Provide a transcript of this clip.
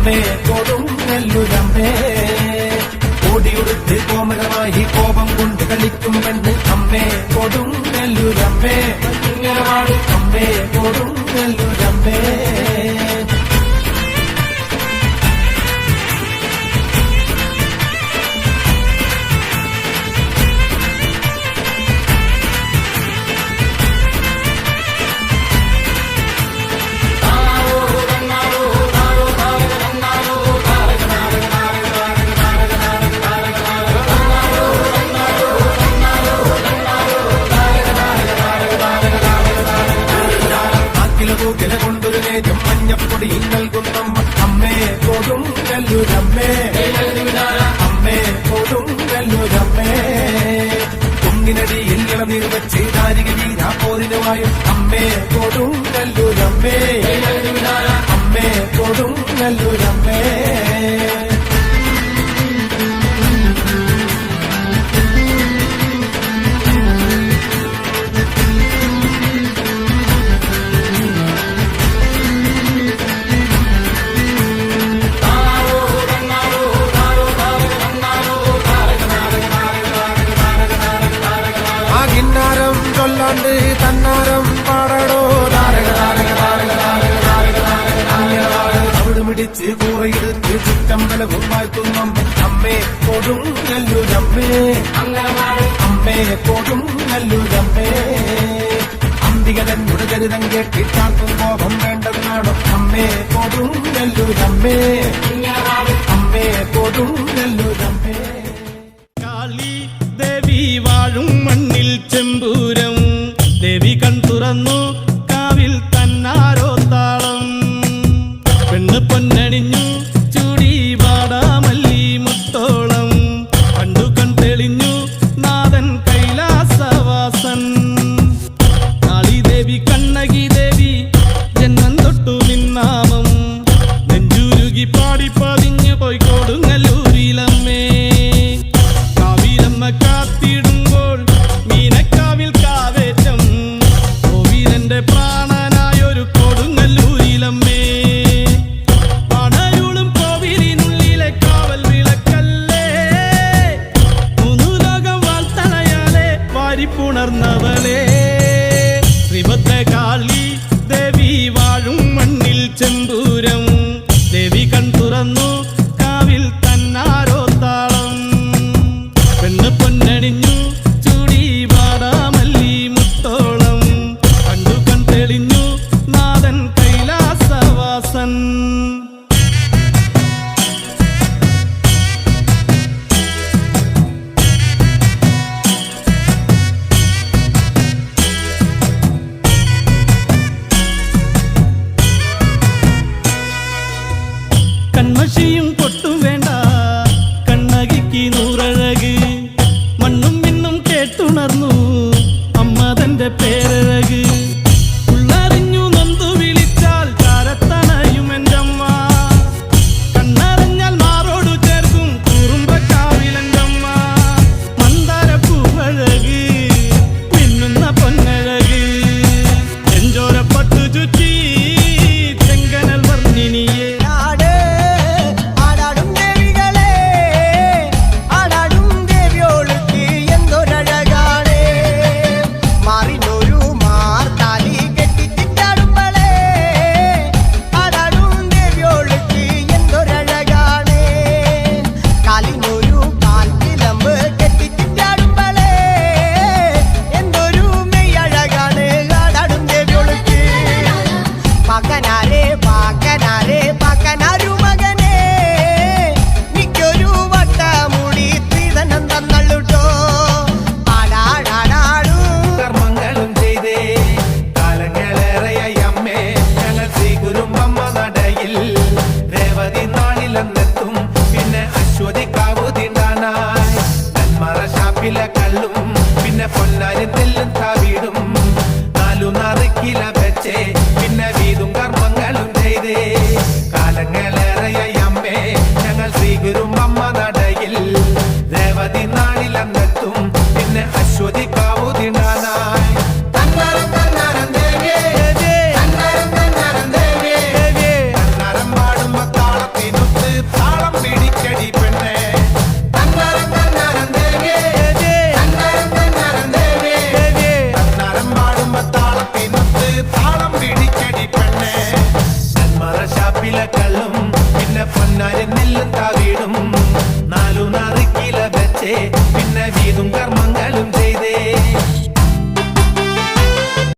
അമ്മേ കൊടുങ്ങല്ലൂരമ്മേ. ഓടിയുടുത്ത് കോമരമായി കോപം കൊണ്ട് കളിക്കും പെണ്ണ് അമ്മേ കൊടുങ്ങല്ലൂരമ്മേ. അമ്മേ കൊടുങ്ങല്ലൂരമ്മേ. കൊണ്ടൊരു നേരം മഞ്ഞപ്പൊടി നൽകുന്നമ്മ അമ്മേ കൊടുങ്ങല്ലൂരമ്മേ. അമ്മേ കൊടുങ്ങല്ലൂരമ്മേ. കുന്നിനടിയിൽ ഇളനീർ വെച്ച് നാരിക വീരാപോരിനുമായും അമ്മേ കൊടുങ്ങല്ലൂരമ്മേ. അമ്മേ കൊടുങ്ങല്ലൂരമ്മേ. ചൊല്ലാണ്ട് തന്നാരം പാടടോ അവിടുമിടിച്ച് കൂറയെടുത്ത് ചുറ്റമ്പലവും വാഴ്ത്തുന്ന അമ്മേ കൊടുങ്ങല്ലൂരമ്മേ. അമ്മേ കൊടുങ്ങല്ലൂരമ്മേ. അന്തികതന്നുടെ ചരിതം കേട്ടിട്ടാർക്കും കോപം വേണ്ടെന്നാണോ അമ്മേ കൊടുങ്ങല്ലൂരമ്മേ. അമ്മേ കൊടുങ്ങല്ലൂരമ്മേ. ദേവി വാഴും മണ്ണിൽ ചെമ്പൂരം ദേവി കൺ തുറന്നു കാവിൽ തന്നാരോ താളം പെണ്ണ് പൊന്നണിഞ്ഞു ചൂടി വാടാമല്ലി മുത്തോളം കണ്ടു കൺ തെളിഞ്ഞു നാഥൻ കൈലാസവാസൻ. കാളി ദേവി കണ്ണകി ദേവി ജന്മം തൊട്ടു നിന്നാമം നെഞ്ചുരുകി പാടി പതിഞ്ഞു പോയി കൊടുങ്ങല്ലൂരിലമ്മേ. കാത്തിടുമ്പോൾ മീനക്കാവിൽ കാവേറ്റം കോവിലന്റെ പ്രാണനായൊരു കൊടുങ്ങല്ലൂരിലമ്മേ. പടരുളും കോവിലിനുള്ളിലെ കാവൽ വിളക്കല്ലേ മൂന്നു ലോകം വാൾത്തണയാലെ വാരിപ്പുണർന്നവളെ. ശ്രീഭദ്രകാളി ദേവി വാഴും മണ്ണിൽ ചെമ്പൂരം ദേവി കൺ തുറന്നു കാവിൽ തന്നാരോ താളം പെണ്ണ് പൊന്നണിഞ്ഞു ചൂടി വാടാമല്ലി മുത്തോളം കണ്ടു കൺ തെളിഞ്ഞു നാഥൻ കൈലാസവാസൻ. കൺമഷിയും പൊട്ടും വേണ്ട കണ്ണകിക്ക് നൂറഴക് മണ്ണും മിന്നും കേട്ടുണർന്നു അമ്മ തന്റെ പേരഴക്. ഉള്ളറിഞ്ഞു നൊന്തു വിളിച്ചാൽ ചാരത്തണയും എന്റമ്മ കണ്ണറിഞ്ഞാൽ മാറോടു ചേർക്കും കുറുമ്പക്കാവിലെന്റമ്മ. മന്ദാരപ്പൂവഴക് പിന്നുന്ന പൊന്നഴക് ചെഞ്ചോരപ്പട്ടു ചുറ്റി ചെങ്കനൽ വർണ്ണിനിയെ. കല്ലും പിന്നെ പൊന്നാരി തെല്ലും താവീടും നാലു നറുക്കില വെച്ചേ പിന്നെ വീതും കർമ്മങ്ങളും ചെയ്തേ. കാലങ്ങളേറെയായി അമ്മേ ഞങ്ങൾ ശ്രീഗുരും അമ്മ നടയിൽ രേവതി നാളിലെന്നെത്തും പിന്നെ അശ്വതി കാവുതിനാനായി. തന്നാരം തന്നാരം ദേവേ തന്നാരം തന്നാരം ദേവേ തന്നാരം പാടുമ്പോ താളത്തിനു കള്ളും പിന്നെ പൊന്നാരി നെല്ലും താവീടും 4 കിലോ വെച്ചേ പിന്നെ വീതും കർമ്മങ്ങളും ചെയ്തേ